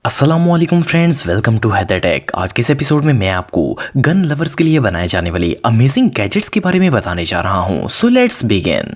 अस्सलामुअलैकुम friends, welcome to Haider Tech. आज के इस एपिसोड में मैं आपको गन लवर्स के लिए बनाए जाने वाले अमेजिंग गैजेट्स के बारे में बताने जा रहा हूं। So let's begin.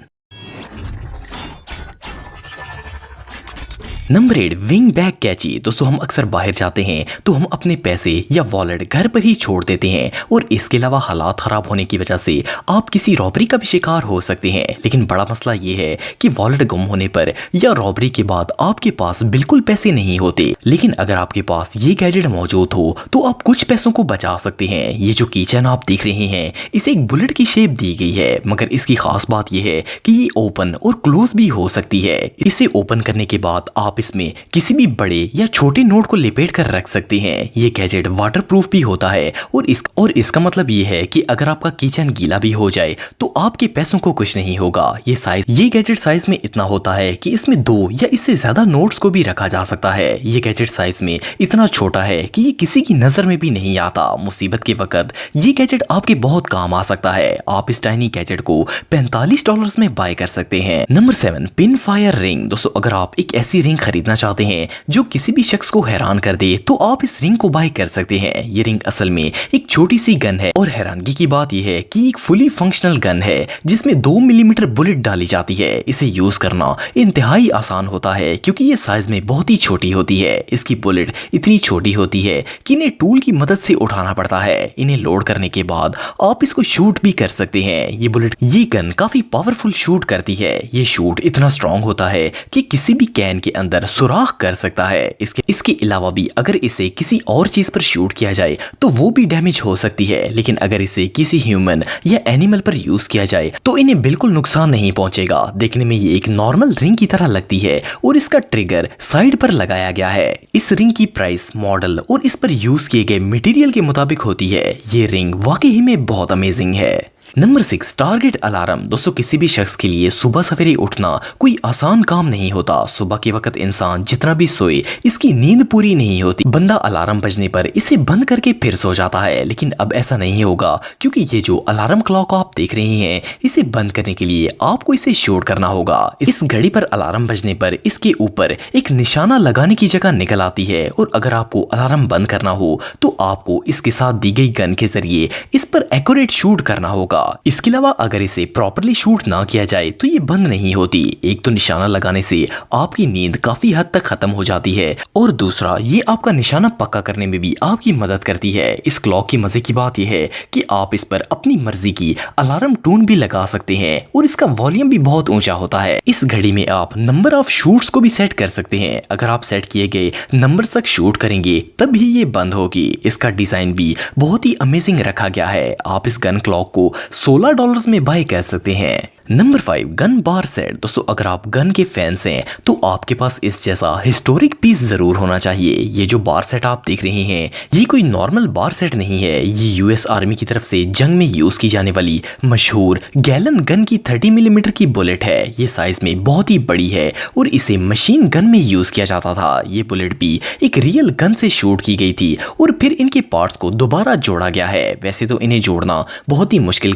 नंबर 8, विंग बैग कैची। दोस्तों, हम अक्सर बाहर जाते हैं तो हम अपने पैसे या वॉलेट घर पर ही छोड़ देते हैं और इसके अलावा हालात खराब होने की वजह से आप किसी रॉबरी का भी शिकार हो सकते हैं। लेकिन बड़ा मसला ये है कि वॉलेट गुम होने पर या रॉबरी के बाद आपके पास बिल्कुल पैसे नहीं होते। लेकिन अगर आपके पास ये गैजेट मौजूद हो तो आप कुछ पैसों को बचा सकते हैं। ये जो किचन आप देख रहे हैं, इसे एक बुलेट की शेप दी गई है, मगर इसकी खास बात यह है कि ये ओपन और क्लोज भी हो सकती है। इसे ओपन करने के बाद आप इसमें किसी भी बड़े या छोटे नोट को लपेट कर रख सकते हैं। ये गैजेट वाटरप्रूफ भी होता है और इसका मतलब ये है कि अगर आपका किचन गीला भी हो जाए तो आपके पैसों को कुछ नहीं होगा। ये गैजेट साइज में इतना होता है कि इसमें 2 या इससे ज्यादा नोट्स को भी रखा जा सकता है। ये गैजेट साइज में इतना छोटा है कि ये किसी की नजर में भी नहीं आता। मुसीबत के वक्त ये गैजेट आपके बहुत काम आ सकता है। आप इस टाइनी गैजेट को $45 में बाय कर सकते हैं। Number 7, pin fire ring. दोस्तों, अगर आप एक ऐसी रिंग खरीदना चाहते हैं जो किसी भी शख्स को हैरान कर दे तो आप इस रिंग को बाय कर सकते हैं। ये रिंग असल में एक छोटी सी गन है और हैरानगी की बात यह है कि एक फुली फंक्शनल गन है जिसमें 2 मिलीमीटर बुलेट डाली जाती है। इसे यूज करना इंतहाई आसान होता है क्योंकि ये साइज में बहुत ही छोटी होती है। इसकी बुलेट इतनी छोटी होती है कि इन्हें टूल की मदद से उठाना पड़ता है। इन्हें लोड करने के बाद आप इसको शूट भी कर सकते हैं। ये गन काफी पावरफुल शूट करती है। ये शूट इतना स्ट्रॉन्ग होता है कि किसी भी कैन के अंदर सुराख कर सकता है। इसके अलावा भी अगर इसे किसी और चीज पर शूट किया जाए तो वो भी डैमेज हो सकती है। लेकिन अगर इसे किसी ह्यूमन या एनिमल पर यूज किया जाए तो इन्हें बिल्कुल नुकसान नहीं पहुंचेगा। देखने में ये एक नॉर्मल रिंग की तरह लगती है और इसका ट्रिगर साइड पर लगाया गया है। इस रिंग की प्राइस, मॉडल और इस पर यूज किए गए मटेरियल के मुताबिक होती है। ये रिंग वाकई में बहुत अमेजिंग है। Number 6, target alarm. दोस्तों, किसी भी शख्स के लिए सुबह सवेरे उठना कोई आसान काम नहीं होता। सुबह के वक्त इंसान जितना भी सोए इसकी नींद पूरी नहीं होती। बंदा अलार्म बजने पर इसे बंद करके फिर सो जाता है। लेकिन अब ऐसा नहीं होगा क्योंकि ये जो अलार्म क्लॉक आप देख रहे हैं, इसे बंद करने के लिए आपको इसे शूट करना होगा। इस घड़ी पर अलार्म बजने पर इसके ऊपर एक निशाना लगाने की जगह निकल आती है और अगर आपको अलार्म बंद करना हो तो आपको इसके साथ दी गई गन के जरिए इस पर एक्यूरेट शूट करना होगा। इसके अलावा अगर इसे प्रॉपर्ली शूट ना किया जाए तो ये बंद नहीं होती। एक तो निशाना लगाने से आपकी नींद काफी हद तक खत्म हो जाती है और दूसरा ये आपका निशाना पक्का करने में भी आपकी मदद करती है। इस क्लॉक की मजे की बात यह है कि आप इस पर अपनी मर्जी की अलार्म टोन भी लगा सकते हैं और इसका वॉल्यूम भी बहुत ऊंचा होता है। इस घड़ी में आप नंबर ऑफ शूट्स को भी सेट कर सकते हैं। अगर आप सेट किए गए नंबर तक शूट करेंगे तब ही ये बंद होगी। इसका डिजाइन भी बहुत ही अमेजिंग रखा गया है। आप इस गन क्लॉक को $16 में बाय कर सकते हैं। नंबर 5, गन बार सेट। दोस्तों, अगर आप गन के फैंस हैं तो आपके पास इस जैसा हिस्टोरिक पीस जरूर होना चाहिए। ये जो बार सेट आप देख रहे हैं, ये कोई नॉर्मल बार सेट नहीं है। ये यूएस आर्मी की तरफ से जंग में यूज की जाने वाली मशहूर गैलन गन की 30 मिलीमीटर की बुलेट है। ये साइज में बहुत ही बड़ी है और इसे मशीन गन में यूज किया जाता था। ये बुलेट भी एक रियल गन से शूट की गई थी और फिर इनके पार्ट्स को दोबारा जोड़ा गया है। वैसे तो इन्हें जोड़ना बहुत ही मुश्किल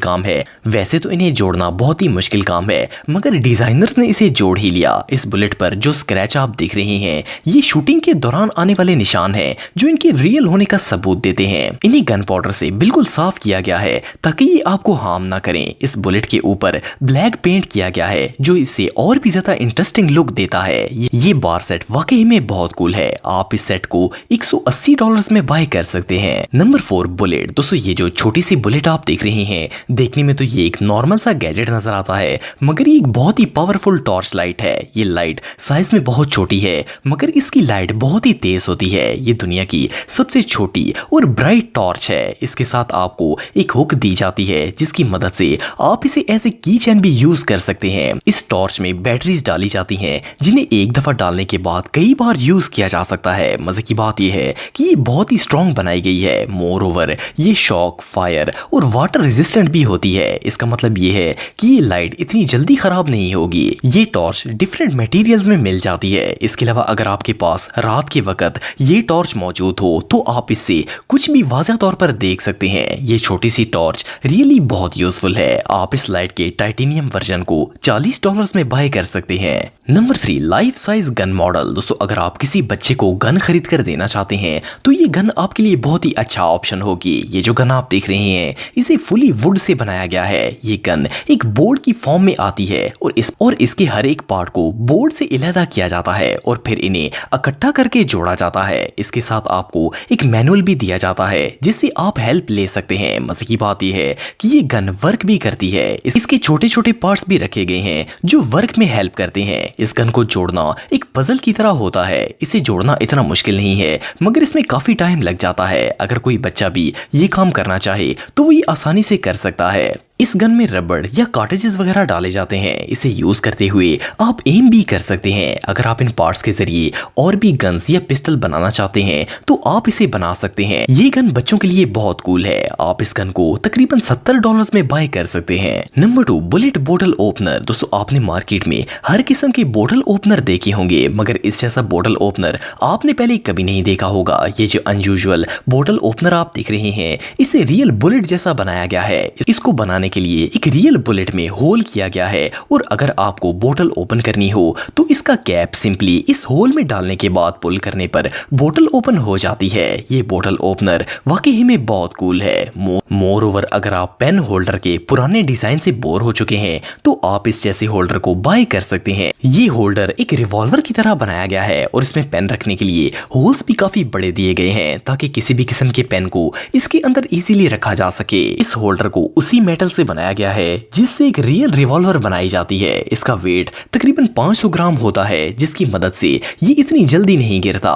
काम है, मगर डिजाइनर्स ने इसे जोड़ ही लिया। इस बुलेट पर जो स्क्रैच आप देख रहे हैं, ये शूटिंग के दौरान आने वाले निशान हैं जो इनके रियल होने का सबूत देते हैं। इन्हें गन पाउडर से बिल्कुल साफ किया गया है ताकि ये आपको हार्म ना करें। इस बुलेट के ऊपर ब्लैक पेंट किया गया है जो इसे और भी ज्यादा इंटरेस्टिंग लुक देता है। ये बार सेट वाकई में बहुत कूल है। आप इस सेट को $180 में बाय कर सकते हैं। Number 4, bullet. दोस्तों, ये जो छोटी सी बुलेट आप देख रहे हैं, देखने में तो ये एक नॉर्मल सा गैजेट नजर आता है, मगर ये एक बहुत ही पावरफुल टॉर्च लाइट है। ये लाइट साइज में बहुत छोटी है मगर इसकी लाइट बहुत ही तेज होती है। ये दुनिया की सबसे छोटी और ब्राइट टॉर्च है। इसके साथ आपको एक हुक दी जाती है जिसकी मदद से आप इसे एज ए की चेन भी यूज कर सकते हैं। इस टॉर्च में बैटरीज डाली जाती हैं जिन्हें एक दफा डालने के बाद कई बार यूज किया जा सकता है। मजे की बात यह है कि ये बहुत ही स्ट्रॉन्ग बनाई गई है। मोर ओवर ये शॉक, फायर और वाटर रेजिस्टेंट भी होती है। इसका मतलब ये है कि ये लाइट इतनी जल्दी खराब नहीं होगी। ये टॉर्च डिफरेंट मटेरियल्स में मिल जाती है। इसके अलावा अगर आपके पास रात के वक्त ये टॉर्च मौजूद हो तो आप इससे कुछ भी वाज़ह तौर पर देख सकते हैं। ये छोटी सी टॉर्च रियली बहुत यूजफुल है। आप इस लाइट के टाइटेनियम वर्जन को $40 में बाय कर सकते हैं। Number 3, life size gun model. दोस्तों अगर आप किसी बच्चे को गन खरीद कर देना चाहते हैं तो ये गन आपके लिए बहुत ही अच्छा ऑप्शन होगी। ये जो गन आप देख रहे हैं इसे फुली वुड से बनाया गया है। ये गन एक बोर्ड की फॉर्म में आती है और इसके हर एक पार्ट को बोर्ड से अलहदा किया जाता है और फिर इन्हें इकट्ठा करके जोड़ा जाता है। इसके साथ आपको एक मैनुअल भी दिया जाता है जिससे आप हेल्प ले सकते हैं। मजे की बात यह है कि ये गन वर्क भी करती है। इसके छोटे छोटे पार्ट्स भी रखे गए हैं जो वर्क में हेल्प करते हैं। इस गन को जोड़ना एक पजल की तरह होता है। इसे जोड़ना इतना मुश्किल नहीं है मगर इसमें काफी टाइम लग जाता है। अगर कोई बच्चा भी ये काम करना चाहे तो वो ये आसानी से कर सकता है। इस गन में रबड़ या कार्ट्रिजेस वगैरह डाले जाते हैं। इसे यूज करते हुए आप एम भी कर सकते हैं। अगर आप इन पार्ट्स के जरिए और भी गन्स या पिस्टल बनाना चाहते हैं तो आप इसे बना सकते हैं। ये गन बच्चों के लिए बहुत कूल है। आप इस गन को तकरीबन $70 में बाय कर सकते हैं। नंबर 2, बुलेट बोतल ओपनर। दोस्तों आपने मार्केट में हर किस्म के बोतल ओपनर देखे होंगे मगर इस जैसा बोतल ओपनर आपने पहले कभी नहीं देखा होगा। ये जो अनयूजुअल बोतल ओपनर आप देख रहे हैं इसे रियल बुलेट जैसा बनाया गया है। इसको बनाने के लिए एक रियल बुलेट में होल किया गया है और अगर आपको बोतल ओपन करनी हो तो इसका कैप सिंपली इस होल में डालने के बाद पुल करने पर बोतल ओपन हो जाती है। ये बोतल ओपनर वाकई में बहुत कूल है। मोर ओवर अगर आप पेन होल्डर के पुराने डिजाइन से बोर हो चुके हैं तो आप इस जैसे होल्डर को बाय कर सकते हैं। ये होल्डर एक रिवॉल्वर की तरह बनाया गया है और इसमें पेन रखने के लिए होल्स भी काफी बड़े दिए गए हैं ताकि किसी भी किस्म के पेन को इसके अंदर इजीली रखा जा सके। इस होल्डर को उसी मेटल से बनाया गया है जिससे एक रियल रिवॉल्वर बनाई जाती है। इसका वेट तकरीबन 500 ग्राम होता है जिसकी मदद से ये इतनी जल्दी नहीं गिरता।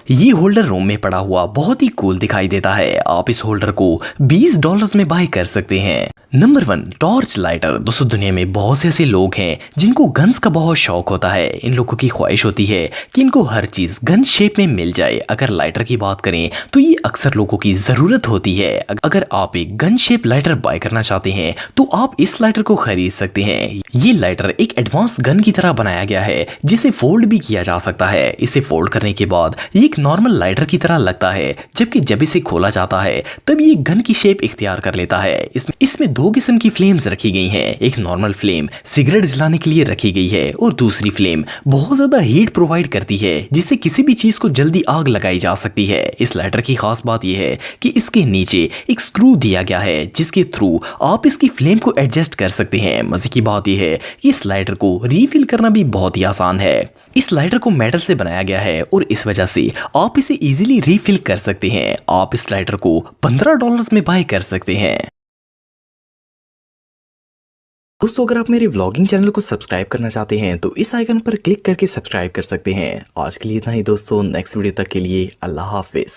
ये होल्डर रूम में पड़ा हुआ बहुत ही कूल दिखाई देता है। आप इस होल्डर को $20 में बाय कर सकते हैं। Number 1, torch lighter. दोस्तों दुनिया में बहुत से ऐसे लोग हैं जिनको गन्स का बहुत शौक होता है। इन लोगों की ख्वाहिश होती है कि इनको हर चीज गन शेप में मिल जाए। अगर लाइटर की बात करें तो ये अक्सर लोगों की जरूरत होती है। अगर आप एक गन शेप लाइटर बाय करना चाहते हैं तो आप इस लाइटर को खरीद सकते हैं। ये लाइटर एक एडवांस गन की तरह बनाया गया है जिसे फोल्ड भी किया जा सकता है। इसे फोल्ड करने के बाद ये एक नॉर्मल लाइटर की तरह लगता है जबकि जब इसे खोला जाता है तब ये गन की शेप इख्तियार कर लेता है। इसमें 2 किस्म की फ्लेम्स रखी गई हैं। एक नॉर्मल फ्लेम सिगरेट जलाने के लिए रखी गई है और दूसरी फ्लेम बहुत ज्यादा हीट प्रोवाइड करती है जिससे किसी भी चीज को जल्दी आग लगाई जा सकती है। इस लाइटर की खास बात यह है कि इसके नीचे एक स्क्रू दिया गया है जिसके थ्रू आप इसकी फ्लेम को एडजस्ट कर सकते हैं। मजे की बात यह है कि इस लाइटर को रीफिल करना भी बहुत ही आसान है। इस लाइटर को मेटल से बनाया गया है और इस वजह से आप इसे इजीली रीफिल कर सकते हैं। आप इस लाइटर को $15 में बाय कर सकते हैं। दोस्तों अगर आप मेरे व्लॉगिंग चैनल को सब्सक्राइब करना चाहते हैं तो इस आइकन पर क्लिक करके सब्सक्राइब कर सकते हैं। आज के लिए इतना ही दोस्तों, नेक्स्ट वीडियो तक के लिए अल्लाह हाफिज।